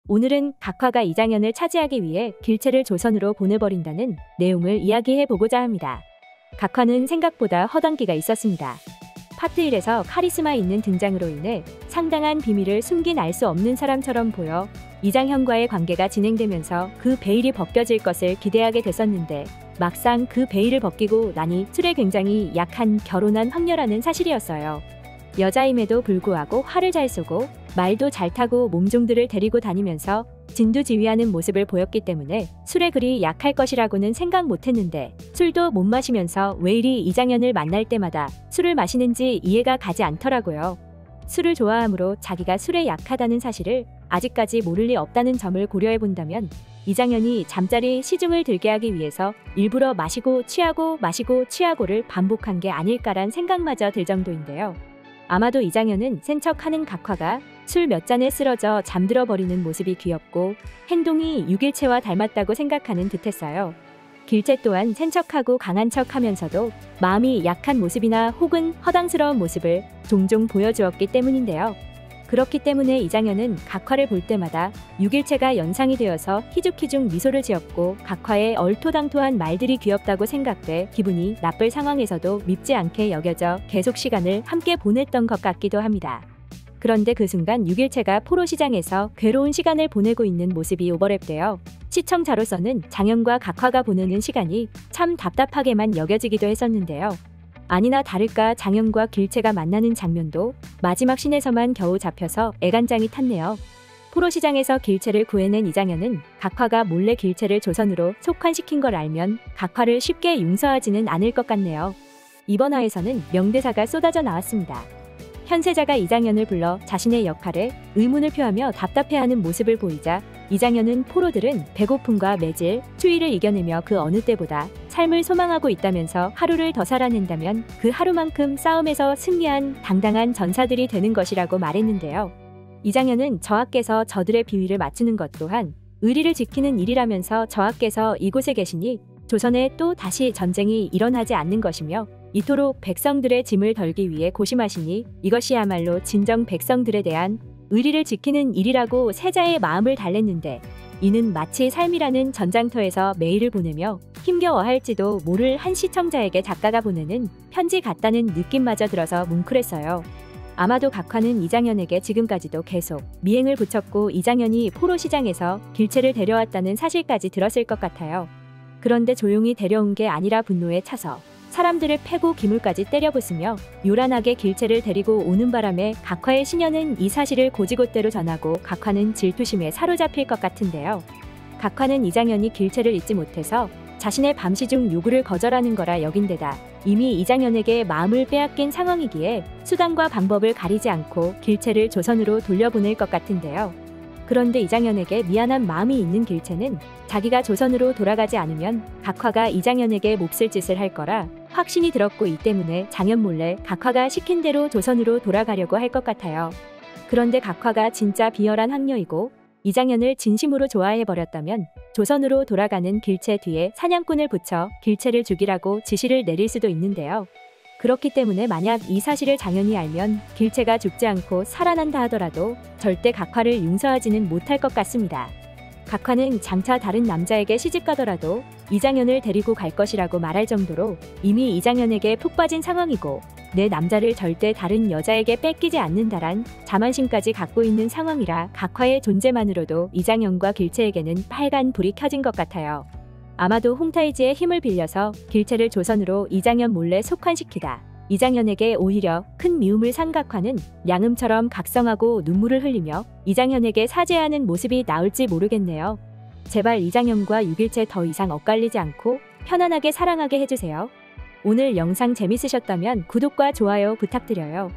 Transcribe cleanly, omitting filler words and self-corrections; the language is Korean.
오늘은 각화가 이장현을 차지하기 위해 길채를 조선으로 보내버린다는 내용을 이야기해보고자 합니다. 각화는 생각보다 허당기가 있었습니다. 파트 1에서 카리스마 있는 등장으로 인해 상당한 비밀을 숨긴 알 수 없는 사람처럼 보여 이장현과의 관계가 진행되면서 그 베일이 벗겨질 것을 기대하게 됐었는데 막상 그 베일을 벗기고 나니 술에 굉장히 약한 결혼한 황녀라는 사실이었어요. 여자임에도 불구하고 활을 잘 쏘고 말도 잘 타고 몸종들을 데리고 다니면서 진두지휘하는 모습을 보였기 때문에 술에 그리 약할 것이라고는 생각 못했는데 술도 못 마시면서 왜 이리 이장현을 만날 때마다 술을 마시는지 이해가 가지 않더라고요. 술을 좋아하므로 자기가 술에 약하다는 사실을 아직까지 모를 리 없다는 점을 고려해본다면 이장현이 잠자리 시중을 들게 하기 위해서 일부러 마시고 취하고 마시고 취하고를 반복한 게 아닐까란 생각마저 들 정도인데요. 아마도 이장현은 센 척하는 각화가 술 몇 잔에 쓰러져 잠들어 버리는 모습이 귀엽고 행동이 육일체와 닮았다고 생각하는 듯했어요. 길채 또한 센 척하고 강한 척하면서도 마음이 약한 모습이나 혹은 허당스러운 모습을 종종 보여주었기 때문인데요. 그렇기 때문에 이장현은 각화를 볼 때마다 육일체가 연상이 되어서 희죽희죽 미소를 지었고 각화의 얼토당토한 말들이 귀엽다고 생각돼 기분이 나쁠 상황에서도 밉지 않게 여겨져 계속 시간을 함께 보냈던 것 같기도 합니다. 그런데 그 순간 육일체가 포로시장에서 괴로운 시간을 보내고 있는 모습이 오버랩되어 시청자로서는 장현과 각화가 보내는 시간이 참 답답하게만 여겨지기도 했었는데요. 아니나 다를까 장현과 길채가 만나는 장면도 마지막 씬에서만 겨우 잡혀서 애간장이 탔네요. 포로시장에서 길채를 구해낸 이장현은 각화가 몰래 길채를 조선으로 속환시킨 걸 알면 각화를 쉽게 용서하지는 않을 것 같네요. 이번 화에서는 명대사가 쏟아져 나왔습니다. 현세자가 이장현을 불러 자신의 역할에 의문을 표하며 답답해하는 모습을 보이자 이장현은 포로들은 배고픔과 매질, 추위를 이겨내며 그 어느 때보다 삶을 소망하고 있다면서 하루를 더 살아낸다면 그 하루만큼 싸움에서 승리한 당당한 전사들이 되는 것이라고 말했는데요. 이장현은 저하께서 저들의 비위를 맞추는 것 또한 의리를 지키는 일이라면서 저하께서 이곳에 계시니 조선에 또 다시 전쟁이 일어나지 않는 것이며 이토록 백성들의 짐을 덜기 위해 고심하시니 이것이야말로 진정 백성들에 대한 의리를 지키는 일이라고 세자의 마음을 달랬는데 이는 마치 삶이라는 전장터에서 메일을 보내며 힘겨워할지도 모를 한 시청자에게 작가가 보내는 편지 같다는 느낌마저 들어서 뭉클했어요. 아마도 각화는 이장현에게 지금까지도 계속 미행을 붙였고 이장현이 포로시장에서 길채를 데려왔다는 사실까지 들었을 것 같아요. 그런데 조용히 데려온 게 아니라 분노에 차서 사람들을 패고 기물까지 때려부수며 요란하게 길채를 데리고 오는 바람에 각화의 시녀는 이 사실을 고지곳대로 전하고 각화는 질투심에 사로잡힐 것 같은데요. 각화는 이장현이 길채를 잊지 못해서 자신의 밤시중 요구를 거절하는 거라 여긴 데다 이미 이장현에게 마음을 빼앗긴 상황이기에 수단과 방법을 가리지 않고 길채를 조선으로 돌려보낼 것 같은데요. 그런데 이장현에게 미안한 마음이 있는 길채는 자기가 조선으로 돌아가지 않으면 각화가 이장현에게 몹쓸 짓을 할 거라 확신이 들었고 이 때문에 장현 몰래 각화가 시킨 대로 조선으로 돌아가려고 할 것 같아요. 그런데 각화가 진짜 비열한 황녀이고 이장현을 진심으로 좋아해버렸다면 조선으로 돌아가는 길채 뒤에 사냥꾼을 붙여 길채를 죽이라고 지시를 내릴 수도 있는데요. 그렇기 때문에 만약 이 사실을 장현이 알면 길채가 죽지 않고 살아난다 하더라도 절대 각화를 용서하지는 못할 것 같습니다. 각화는 장차 다른 남자에게 시집가더라도 이장현을 데리고 갈 것이라고 말할 정도로 이미 이장현에게 푹 빠진 상황이고 내 남자를 절대 다른 여자에게 뺏기지 않는다란 자만심까지 갖고 있는 상황이라 각화의 존재만으로도 이장현과 길채에게는 빨간 불이 켜진 것 같아요. 아마도 홍타이지의 힘을 빌려서 길채를 조선으로 이장현 몰래 속환시키다 이장현에게 오히려 큰 미움을 산 각화는 양음처럼 각성하고 눈물을 흘리며 이장현에게 사죄하는 모습이 나올지 모르겠네요. 제발 이장현과 육일채 더 이상 엇갈리지 않고 편안하게 사랑하게 해주세요. 오늘 영상 재밌으셨다면 구독과 좋아요 부탁드려요.